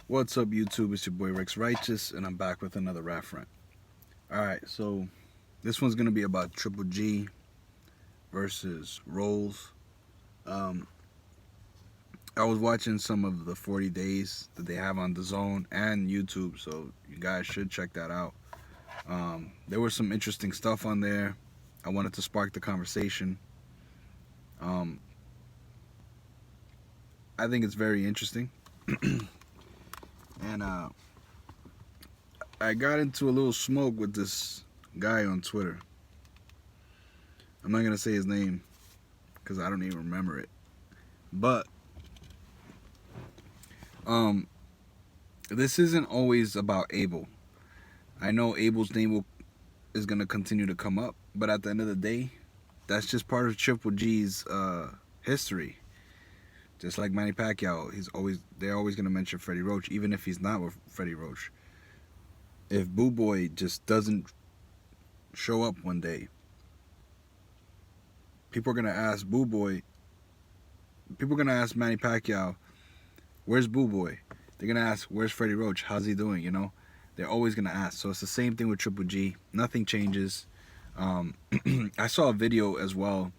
What's up, YouTube? It's your boy Rex Righteous, and I'm back with another rap front. Alright, so this one's gonna be about Triple G versus Rolls. Um, I was watching some of the 40 days that they have on the Zone and YouTube, so you guys should check that out. There was some interesting stuff on there. I wanted to spark the conversation. Um, I think it's very interesting, and I got into a little smoke with this guy on Twitter. I'm not gonna say his name because I don't even remember it. But um, this isn't always about Abel. I know Abel's name is gonna continue to come up, but at the end of the day, that's just part of Triple G's history. Just like Manny Pacquiao, they're always gonna mention Freddie Roach, even if he's not with Freddie Roach. If Boo Boy just doesn't show up one day, people are gonna ask Boo Boy. People are gonna ask Manny Pacquiao, "Where's Boo Boy?" They're gonna ask, "Where's Freddie Roach? How's he doing?" You know, they're always gonna ask. So it's the same thing with Triple G. Nothing changes. I saw a video as well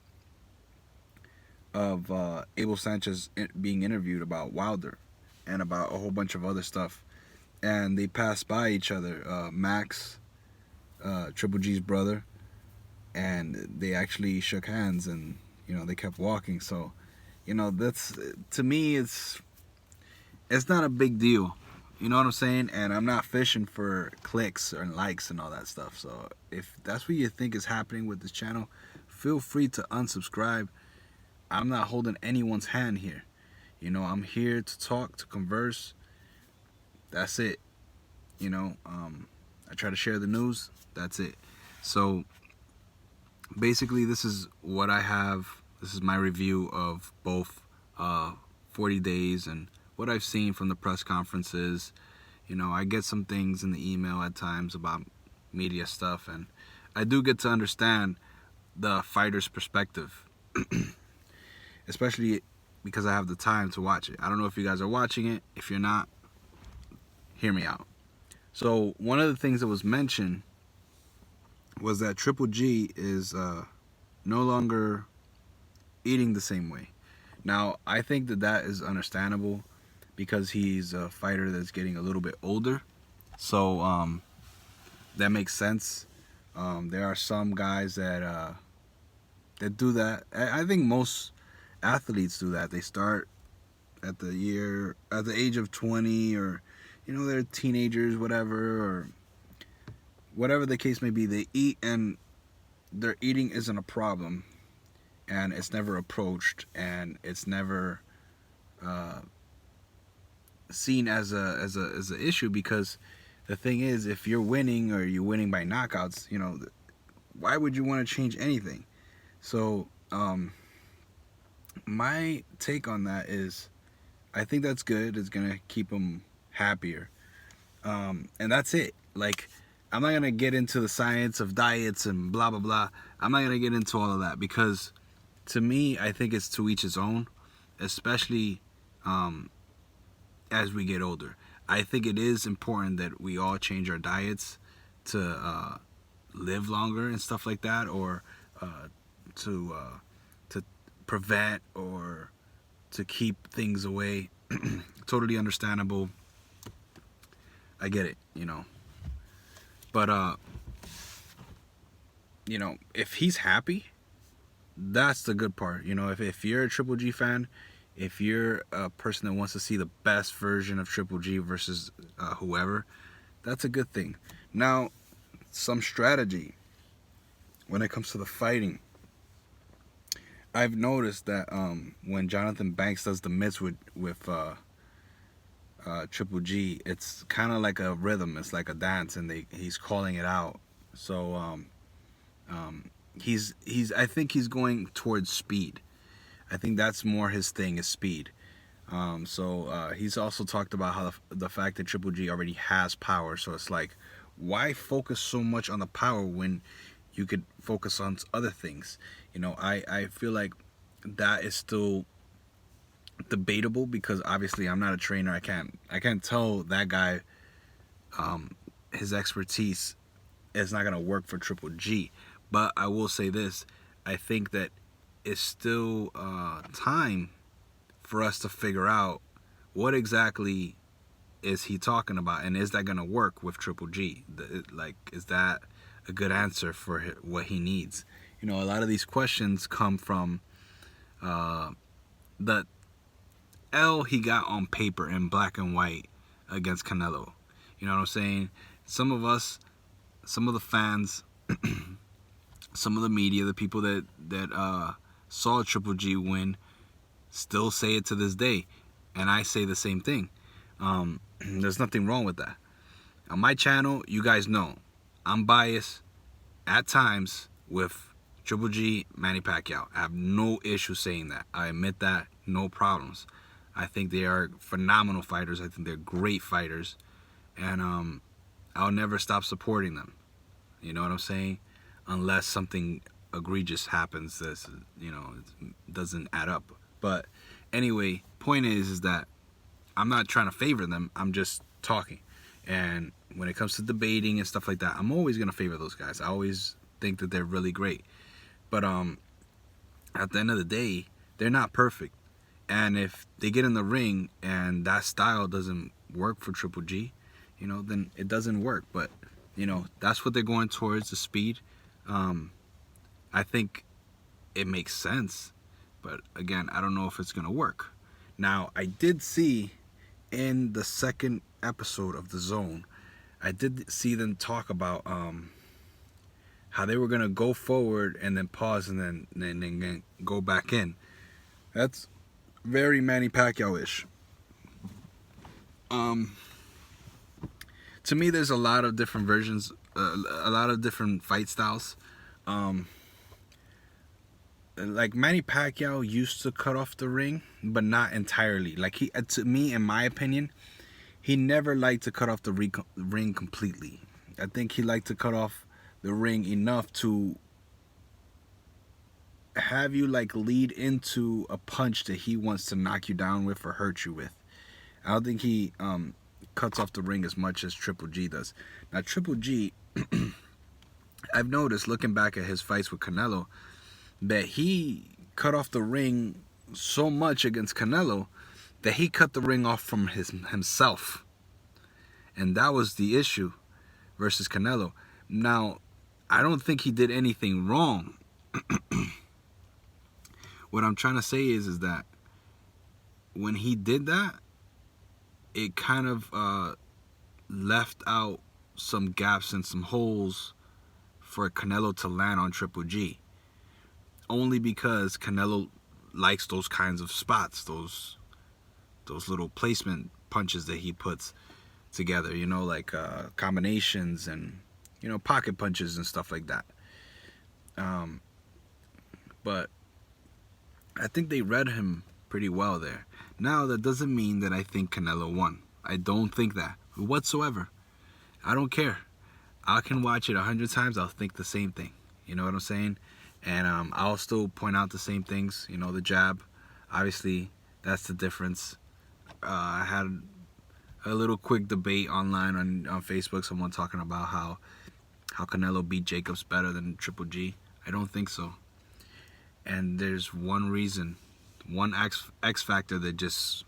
of Abel Sanchez being interviewed about Wilder and about a whole bunch of other stuff, and they passed by each other. Max, Triple G's brother, and they actually shook hands, and they kept walking. So, that's, to me, it's not a big deal. You know what I'm saying? And I'm not fishing for clicks or likes and all that stuff. So if that's what you think is happening with this channel, feel free to unsubscribe. I'm not holding anyone's hand here. I'm here to talk, to converse. That's it. I try to share the news. That's it. So basically, this is what I have. This is my review of both 40 days and what I've seen from the press conferences. I get some things in the email at times about media stuff, and I do get to understand the fighter's perspective, especially because I have the time to watch it. I don't know if you guys are watching it. If you're not, hear me out. So one of the things that was mentioned was that Triple G is no longer eating the same way. Now, I think that is understandable because he's a fighter that's getting a little bit older. So that makes sense. There are some guys that do that. I think most athletes do that. They start at the age of 20, or they're teenagers, whatever the case may be. They eat, and their eating isn't a problem, and it's never approached, and it's never seen as a issue, because the thing is, if you're winning, or you're winning by knockouts, why would you want to change anything? So my take on that is, I think that's good. It's gonna keep them happier, and that's it. Like, I'm not gonna get into the science of diets and blah blah blah. I'm not gonna get into all of that, because to me, I think it's to each his own, especially as we get older. I think it is important that we all change our diets to live longer and stuff like that, or to prevent, or to keep things away. Totally understandable. I get it, But if he's happy, that's the good part. If you're a Triple G fan, if you're a person that wants to see the best version of Triple G versus whoever, that's a good thing. Now, some strategy when it comes to the fighting. I've noticed that when Jonathan Banks does the mitts with Triple G, it's kind of like a rhythm. It's like a dance, and he's calling it out. So he's I think he's going towards speed. I think that's more his thing, is speed. So he's also talked about how the fact that Triple G already has power. So it's like, why focus so much on the power when you could focus on other things? I feel like that is still debatable because obviously I'm not a trainer. I can't tell that guy his expertise is not gonna work for Triple G. But I will say this: I think that it's still time for us to figure out what exactly is he talking about, and is that gonna work with Triple G? Like, is that a good answer for what he needs? You know, a lot of these questions come from the L he got on paper in black and white against Canelo. You know what I'm saying? Some of us, some of the fans, some of the media, the people that saw Triple G win, still say it to this day, and I say the same thing. There's nothing wrong with that. On my channel, you guys know I'm biased at times with Triple G, Manny Pacquiao. I have no issue saying that. I admit that, no problems. I think they are phenomenal fighters. I think they're great fighters, and I'll never stop supporting them. You know what I'm saying? Unless something egregious happens that, you know, it doesn't add up. But anyway, point is that I'm not trying to favor them. I'm just talking. And when it comes to debating and stuff like that, I'm always gonna favor those guys. I always think that they're really great. But at the end of the day, they're not perfect. And if they get in the ring and that style doesn't work for Triple G, you know, then it doesn't work. But, you know, that's what they're going towards, the speed. I think it makes sense. But again, I don't know if it's going to work. Now, I did see in the second episode of The Zone, I did see them talk about how they were going to go forward and then pause and then go back in. That's very Manny Pacquiao-ish. To me, there's a lot of different versions, a lot of different fight styles. Like Manny Pacquiao used to cut off the ring, but not entirely. Like he, to me, in my opinion, he never liked to cut off the ring completely. I think he liked to cut off the ring enough to have you like lead into a punch that he wants to knock you down with or hurt you with. I don't think he cuts off the ring as much as Triple G does. Now Triple G, I've noticed looking back at his fights with Canelo, that he cut off the ring so much against Canelo that he cut the ring off from himself. And that was the issue versus Canelo. Now, I don't think he did anything wrong. What I'm trying to say is that when he did that, it kind of left out some gaps and some holes for Canelo to land on Triple G. Only because Canelo likes those kinds of spots, those little placement punches that he puts together, you know, like combinations and, you know, pocket punches and stuff like that. But I think they read him pretty well there. Now, that doesn't mean that I think Canelo won. I don't think that whatsoever. I don't care. I can watch it 100 times. I'll think the same thing. You know what I'm saying? And I'll still point out the same things. You know, the jab. Obviously, that's the difference. I had a little quick debate online on Facebook. Someone talking about how Canelo beat Jacobs better than Triple G. I don't think so. And there's one reason, one X factor that just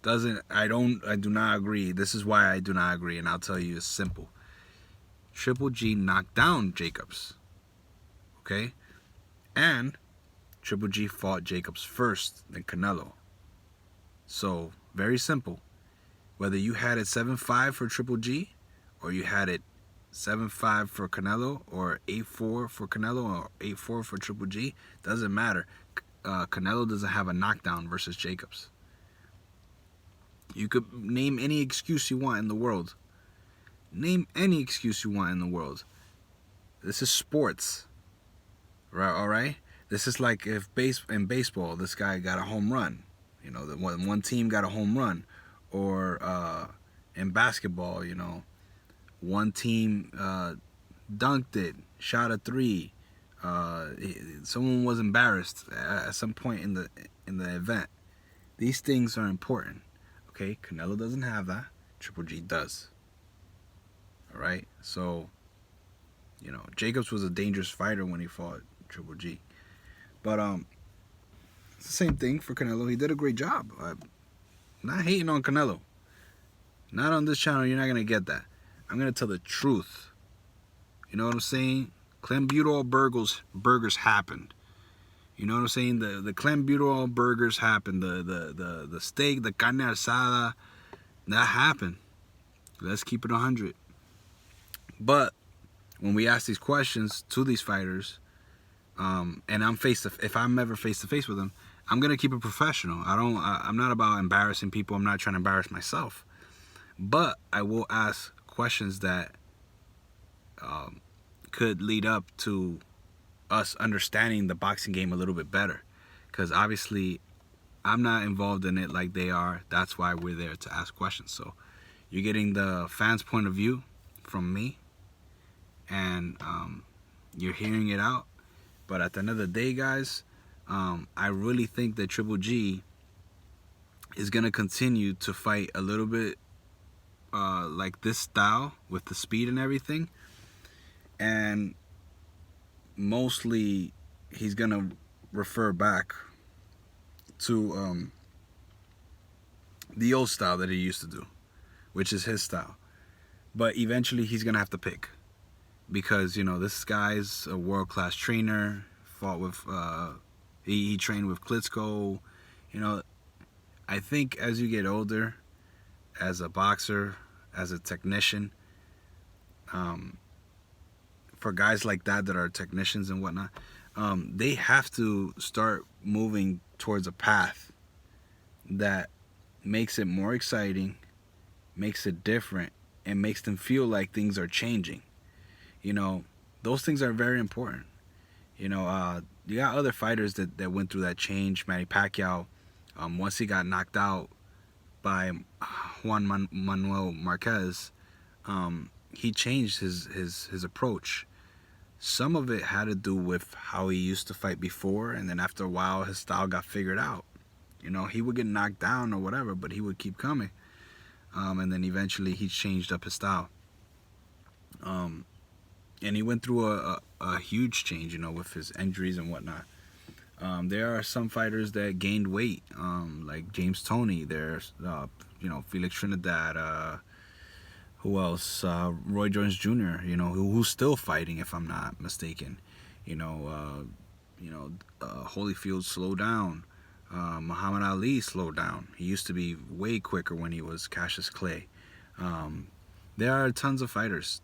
doesn't. I do not agree. This is why I do not agree, and I'll tell you. It's simple. Triple G knocked down Jacobs. Okay? And Triple G fought Jacobs first, then Canelo. So, very simple. Whether you had it 7-5 for Triple G, or you had it 7-5 for Canelo, or 8-4 for Canelo, or 8-4 for Triple G, doesn't matter. Canelo doesn't have a knockdown versus Jacobs. You could name any excuse you want in the world. Name any excuse you want in the world. This is sports. Right, all right? This is like if in baseball, this guy got a home run. You know, the one team got a home run. Or in basketball, you know, one team dunked it, shot a 3. Someone was embarrassed at some point in the event. These things are important. Okay, Canelo doesn't have that. Triple G does. All right, so Jacobs was a dangerous fighter when he fought Triple G, but it's the same thing for Canelo. He did a great job. I'm not hating on Canelo. Not on this channel. You're not gonna get that. I'm gonna tell the truth. You know what I'm saying? Clenbuterol burgers happened. You know what I'm saying? The Clenbuterol burgers happened. The steak, the carne asada, that happened. Let's keep it 100. But when we ask these questions to these fighters, and if I'm ever face to face with them, I'm gonna keep it professional. I'm not about embarrassing people. I'm not trying to embarrass myself. But I will ask questions that could lead up to us understanding the boxing game a little bit better. Because obviously, I'm not involved in it like they are. That's why we're there to ask questions. So you're getting the fans' point of view from me, and you're hearing it out. But at the end of the day, guys, I really think that Triple G is going to continue to fight a little bit like this style with the speed and everything. And mostly he's going to refer back to the old style that he used to do, which is his style. But eventually he's going to have to pick. Because, this guy's a world-class trainer, fought with, he trained with Klitschko. I think as you get older, as a boxer, as a technician, for guys like that are technicians and whatnot, they have to start moving towards a path that makes it more exciting, makes it different, and makes them feel like things are changing. Those things are very important. You got other fighters that went through that change. Manny Pacquiao, once he got knocked out by Juan Manuel Marquez, he changed his approach. Some of it had to do with how he used to fight before, and then after a while, his style got figured out. He would get knocked down or whatever, but he would keep coming. And then eventually, he changed up his style. And he went through a huge change, with his injuries and whatnot. There are some fighters that gained weight, like James Toney. There's, Felix Trinidad. Who else? Roy Jones Jr. Who's still fighting, if I'm not mistaken. Holyfield slowed down. Muhammad Ali slowed down. He used to be way quicker when he was Cassius Clay. There are tons of fighters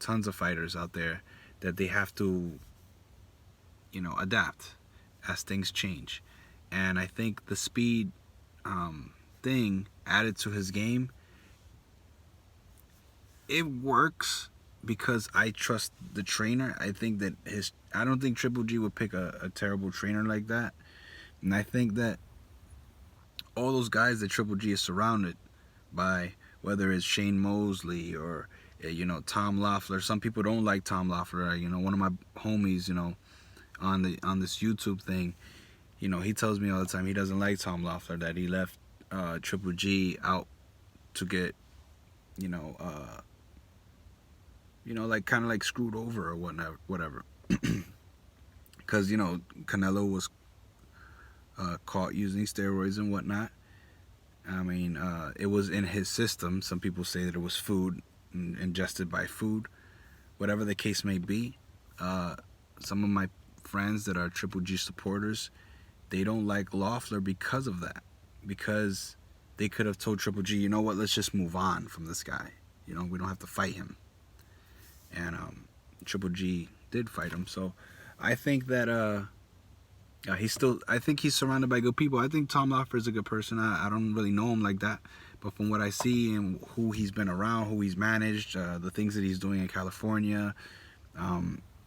out there that they have to, adapt as things change. And I think the speed thing added to his game, it works because I trust the trainer. I think that I don't think Triple G would pick a terrible trainer like that. And I think that all those guys that Triple G is surrounded by, whether it's Shane Mosley or Tom Loeffler. Some people don't like Tom Loeffler. One of my homies, on this YouTube thing, he tells me all the time he doesn't like Tom Loeffler, that he left Triple G out to get, like kind of like screwed over or whatever. Because Canelo was caught using steroids and whatnot. I mean, it was in his system. Some people say that it was food, ingested by food, whatever the case may be. Some of my friends that are Triple G supporters, they don't like Loeffler because of that, because they could have told Triple G, you know what, let's just move on from this guy, we don't have to fight him. And Triple G did fight him. So I think that I think he's surrounded by good people. I think Tom Loeffler is a good person. I don't really know him like that, but from what I see and who he's been around, who he's managed, the things that he's doing in California,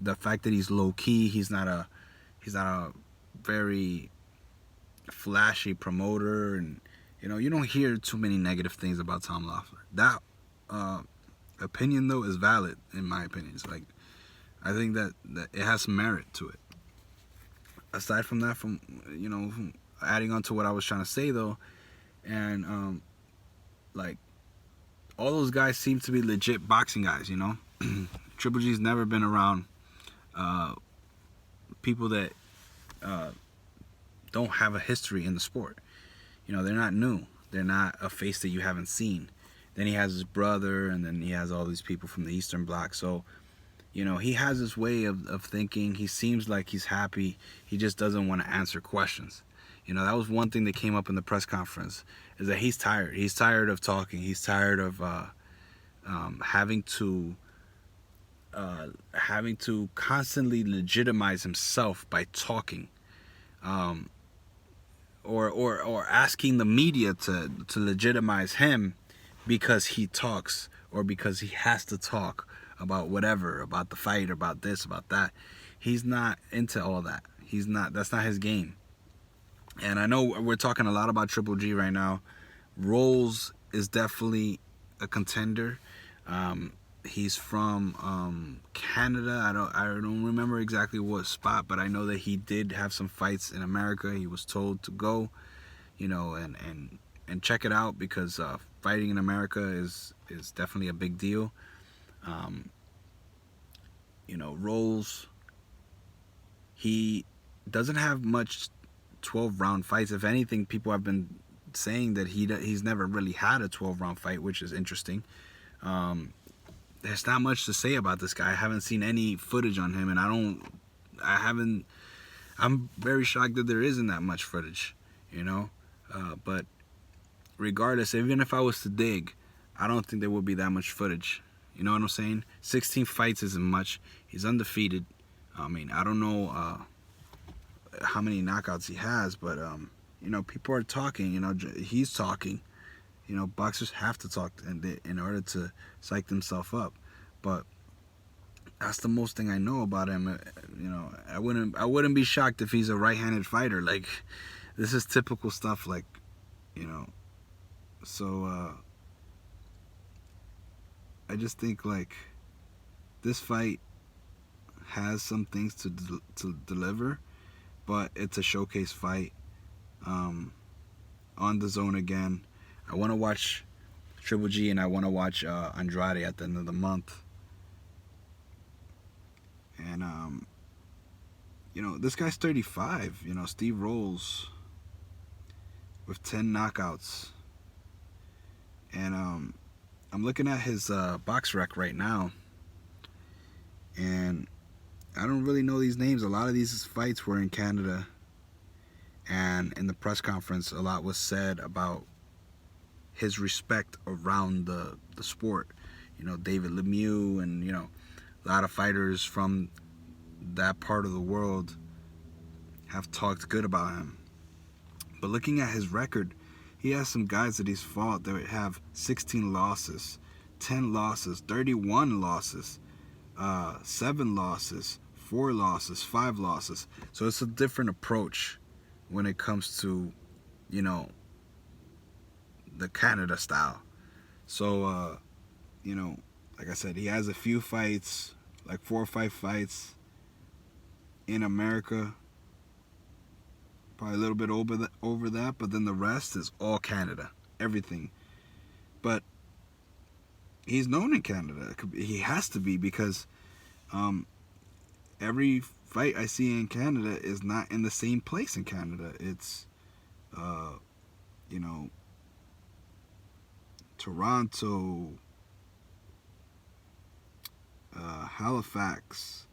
the fact that he's low key, he's not a very flashy promoter, and you don't hear too many negative things about Tom Loeffler. That opinion though is valid in my opinion. It's like, I think that it has some merit to it. Aside from that, adding on to what I was trying to say though, and like all those guys seem to be legit boxing guys, you know. Triple G's never been around people that don't have a history in the sport. You know, they're not new. They're not a face that you haven't seen. Then he has his brother, and then he has all these people from the Eastern Bloc. So, you know, he has this way of thinking. He seems like he's happy. He just doesn't want to answer questions. You know, that was one thing that came up in the press conference, is that he's tired. He's tired of talking. He's tired of having to constantly legitimize himself by talking, or asking the media to legitimize him because he talks, or because he has to talk about whatever, about the fight, about this, about that. He's not into all that. That's not his game. And I know we're talking a lot about Triple G right now. Rolls is definitely a contender. He's from Canada. I don't remember exactly what spot, but I know that he did have some fights in America. He was told to go, you know, and check it out, because fighting in America is definitely a big deal. You know, Rolls, he doesn't have much 12-round fights. If anything, people have been saying that he's never really had a 12-round fight, which is interesting. There's not much to say about this guy. I haven't seen any footage on him, and I'm very shocked that there isn't that much footage, you know. But regardless, even if I was to dig, I don't think there would be that much footage. You know what I'm saying? 16 fights isn't much. He's undefeated. I mean, I don't know how many knockouts he has, but you know, people are talking. You know, he's talking. You know, boxers have to talk in order to psych themselves up. But that's the most thing I know about him. You know, I wouldn't be shocked if he's a right-handed fighter. Like, this is typical stuff. Like, you know, so I just think like this fight has some things to deliver, but it's a showcase fight on the zone again. I want to watch Triple G, and I want to watch Andrade at the end of the month. And you know, this guy's 35. You know, Steve Rolls with 10 knockouts, and I'm looking at his box rec right now, and I don't really know these names. A lot of these fights were in Canada, and in the press conference, a lot was said about his respect around the sport. You know, David Lemieux, and you know, a lot of fighters from that part of the world have talked good about him. But looking at his record, he has some guys that he's fought that have 16 losses, 10 losses, 31 losses, 7 losses, 4 losses, 5 losses. So it's a different approach when it comes to, you know, the Canada style. So, you know, like I said, he has a few fights, like 4 or 5 fights in America. Probably a little bit over that, but then the rest is all Canada, everything. But he's known in Canada. He has to be, because every fight I see in Canada is not in the same place in Canada. It's, you know, Toronto, Halifax,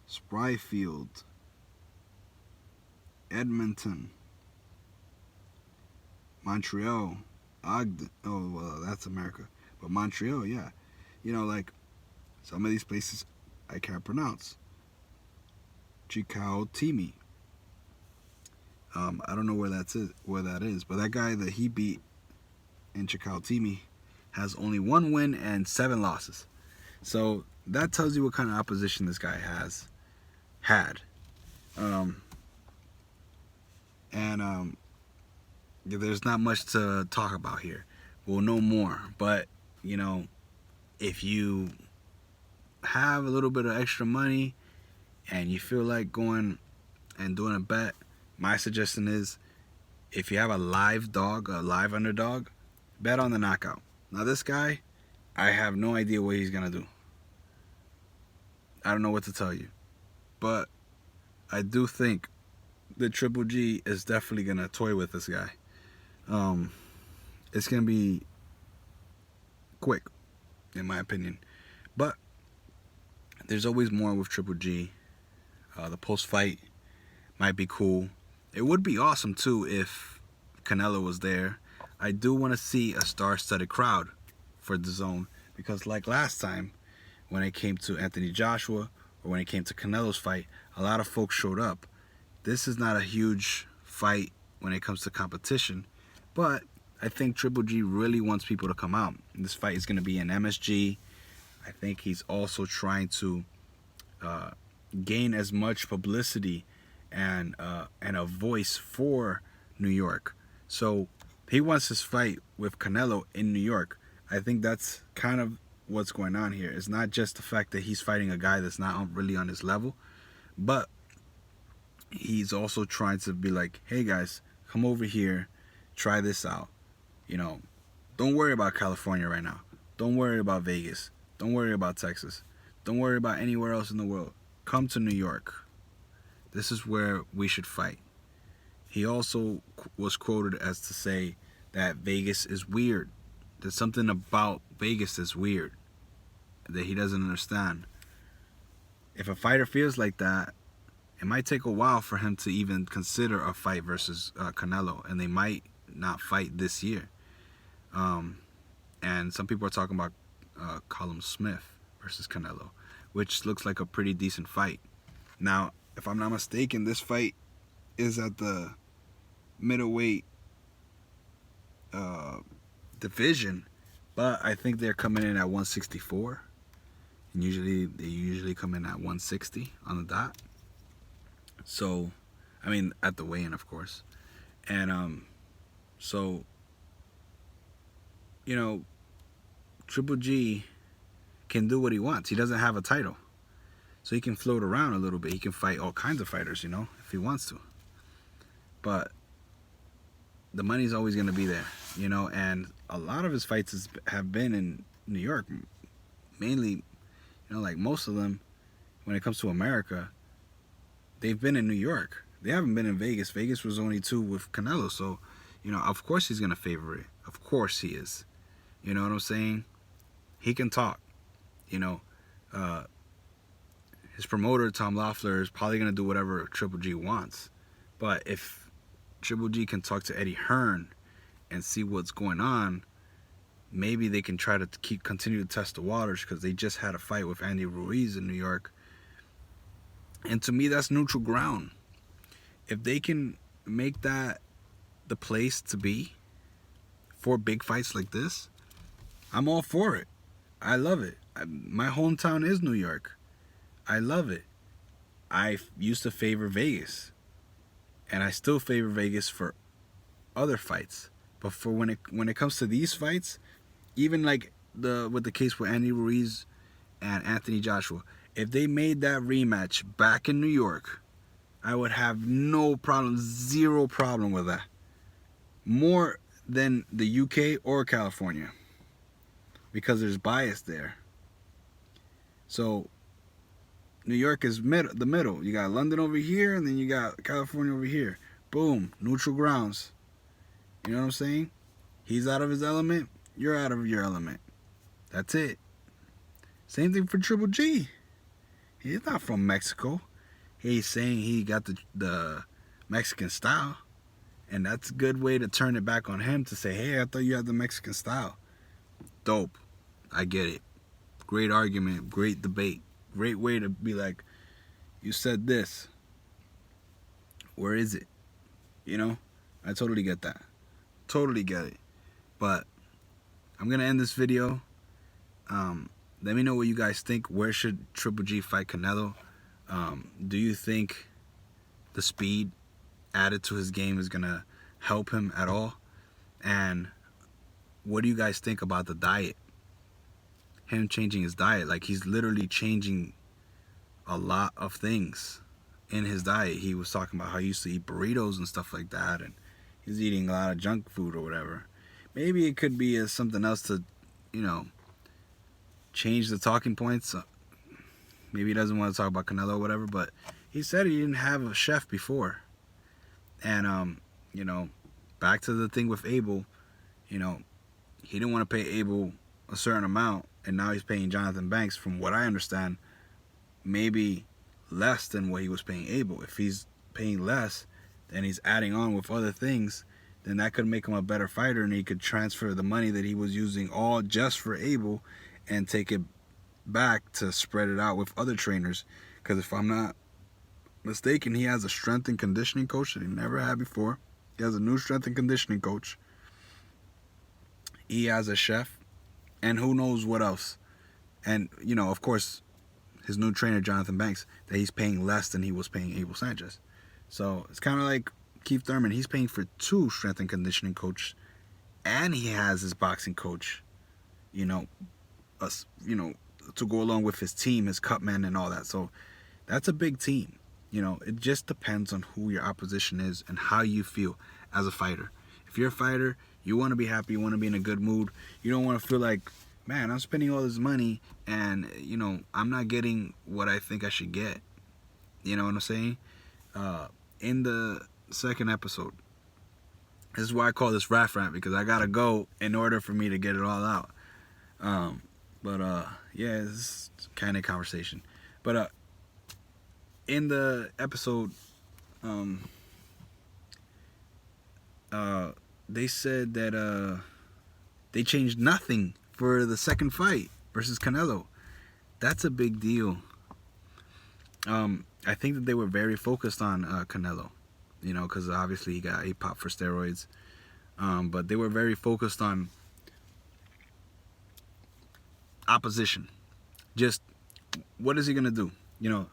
Spryfield, Edmonton, Montreal, Ogden. Oh, well, that's America. But Montreal, yeah. You know, like, some of these places I can't pronounce. Chicoutimi. I don't know where that is. But that guy that he beat in Chicoutimi has only 1 win and 7 losses. So that tells you what kind of opposition this guy had. There's not much to talk about here. We'll know more. But, you know, if you have a little bit of extra money and you feel like going and doing a bet, my suggestion is if you have a live dog, a live underdog, bet on the knockout. Now this guy, I have no idea what he's gonna do. I don't know what to tell you, but I do think that Triple G is definitely gonna toy with this guy. It's gonna be quick, in my opinion, but there's always more with Triple G. The post-fight might be cool. It would be awesome too if Canelo was there. I do want to see a star-studded crowd for the zone, because like last time when it came to Anthony Joshua or when it came to Canelo's fight, a lot of folks showed up. This is not a huge fight when it comes to competition, but I think Triple G really wants people to come out. This fight is going to be in MSG. I think he's also trying to gain as much publicity and a voice for New York. So he wants his fight with Canelo in New York. I think that's kind of what's going on here. It's not just the fact that he's fighting a guy that's not really on his level, but he's also trying to be like, hey guys, come over here, try this out. You know, don't worry about California right now. Don't worry about Vegas. Don't worry about Texas. Don't worry about anywhere else in the world. Come to New York. This is where we should fight. He also was quoted as to say that Vegas is weird. There's something about Vegas that's weird that he doesn't understand. If a fighter feels like that, it might take a while for him to even consider a fight versus Canelo, and they might not fight this year. And some people are talking about Callum Smith versus Canelo, which looks like a pretty decent fight. Now, if I'm not mistaken, this fight is at the middleweight division, but I think they're coming in at 164, and they usually come in at 160 on the dot. So, I mean, at the weigh-in, of course. And so, you know, Triple G can do what he wants. He doesn't have a title, so he can float around a little bit. He can fight all kinds of fighters, you know, if he wants to. But the money's always going to be there, you know, and a lot of his fights have been in New York, mainly, you know, like most of them, when it comes to America, they've been in New York. They haven't been in Vegas. Vegas was only 2 with Canelo, so, you know, of course he's going to favor it. Of course he is. You know what I'm saying? He can talk, you know. His promoter, Tom Loeffler, is probably going to do whatever Triple G wants. But if Triple G can talk to Eddie Hearn and see what's going on, maybe they can try to continue to test the waters, because they just had a fight with Andy Ruiz in New York. And to me, that's neutral ground. If they can make that the place to be for big fights like this, I'm all for it. I love it. My hometown is New York. I love it. I used to favor Vegas, and I still favor Vegas for other fights. But for when it comes to these fights, even like with the case with Andy Ruiz and Anthony Joshua, if they made that rematch back in New York, I would have no problem, zero problem with that. More than the UK or California, because there's bias there. So New York is the middle. You got London over here, and then you got California over here. Boom, neutral grounds. You know what I'm saying? He's out of his element, you're out of your element. That's it. Same thing for Triple G. He's not from Mexico. He's saying he got the Mexican style, and that's a good way to turn it back on him, to say, hey, I thought you had the Mexican style. Dope. I get it. Great argument. Great debate. Great way to be like, you said this. Where is it? You know? I totally get that. Totally get it. But I'm going to end this video. Let me know what you guys think. Where should Triple G fight Canelo? Do you think the speed added to his game is going to help him at all? And what do you guys think about the diet? Him changing his diet. Like, he's literally changing a lot of things in his diet. He was talking about how he used to eat burritos and stuff like that, and he's eating a lot of junk food or whatever. Maybe it could be something else to, change the talking points. Maybe he doesn't want to talk about Canelo or whatever, but he said he didn't have a chef before. And, back to the thing with Abel, he didn't want to pay Abel a certain amount, and now he's paying Jonathan Banks, from what I understand, maybe less than what he was paying Abel. If he's paying less, then he's adding on with other things, then that could make him a better fighter, and he could transfer the money that he was using all just for Abel and take it back to spread it out with other trainers. Because if I'm not mistaken, he has a strength and conditioning coach that he never had before. He has a new strength and conditioning coach. He has a chef, and who knows what else. And, of course, his new trainer, Jonathan Banks, that he's paying less than he was paying Abel Sanchez. So it's kind of like Keith Thurman. He's paying for 2 strength and conditioning coaches, and he has his boxing coach, to go along with his team, his cutmen and all that. So that's a big team. It just depends on who your opposition is and how you feel as a fighter. If you're a fighter, you want to be happy, you want to be in a good mood. You don't want to feel like, man, I'm spending all this money and, I'm not getting what I think I should get. You know what I'm saying? In the second episode, this is why I call this Raf Rant, because I gotta go in order for me to get it all out. Yeah, it's kind of conversation. But in the episode, they said that they changed nothing for the second fight versus Canelo. That's a big deal. I think that they were very focused on Canelo, because obviously he popped for steroids. But they were very focused on opposition. Just, what is he going to do?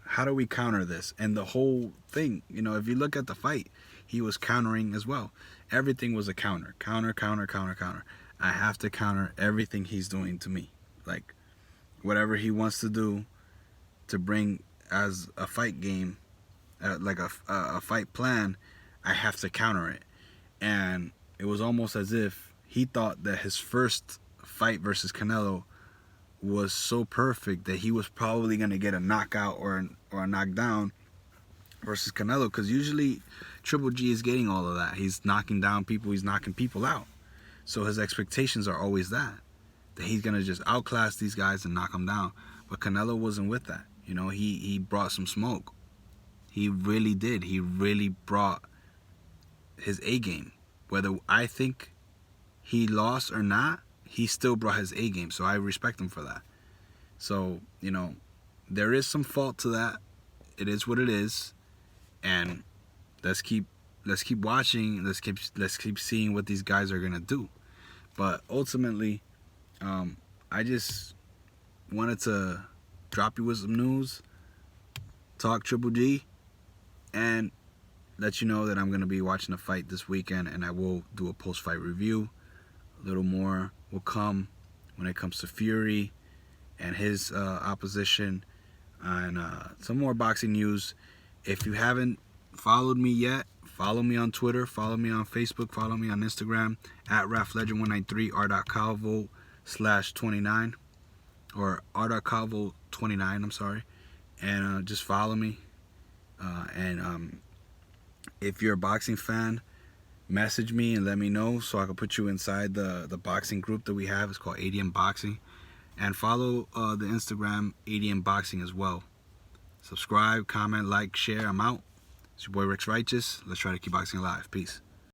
How do we counter this? And the whole thing, if you look at the fight, he was countering as well. Everything was a counter. Counter. I have to counter everything he's doing to me. Like, whatever he wants to do to bring as a fight game, like a fight plan, I have to counter it. And it was almost as if he thought that his first fight versus Canelo was so perfect that he was probably going to get a knockout or a knockdown versus Canelo, because usually Triple G is getting all of that. He's knocking down people, he's knocking people out. So his expectations are always that he's going to just outclass these guys and knock them down. But Canelo wasn't with that. He brought some smoke. He really did. He really brought his A game. Whether I think he lost or not, he still brought his A game. So I respect him for that. So, there is some fault to that. It is what it is. And let's keep watching. Let's keep seeing what these guys are gonna do. But ultimately, I just wanted to drop you with some news, talk Triple G, and let you know that I'm gonna be watching the fight this weekend, and I will do a post-fight review. A little more will come when it comes to Fury and his opposition, and some more boxing news. If you haven't followed me yet, follow me on Twitter, follow me on Facebook, follow me on Instagram at RafLegend193, r.calvo/29, or r.calvo29, I'm sorry. And just follow me. And if you're a boxing fan, message me and let me know so I can put you inside the boxing group that we have. It's called ADM Boxing. And follow the Instagram ADM Boxing as well. Subscribe, comment, like, share. I'm out. It's your boy Rex Righteous. Let's try to keep boxing alive. Peace.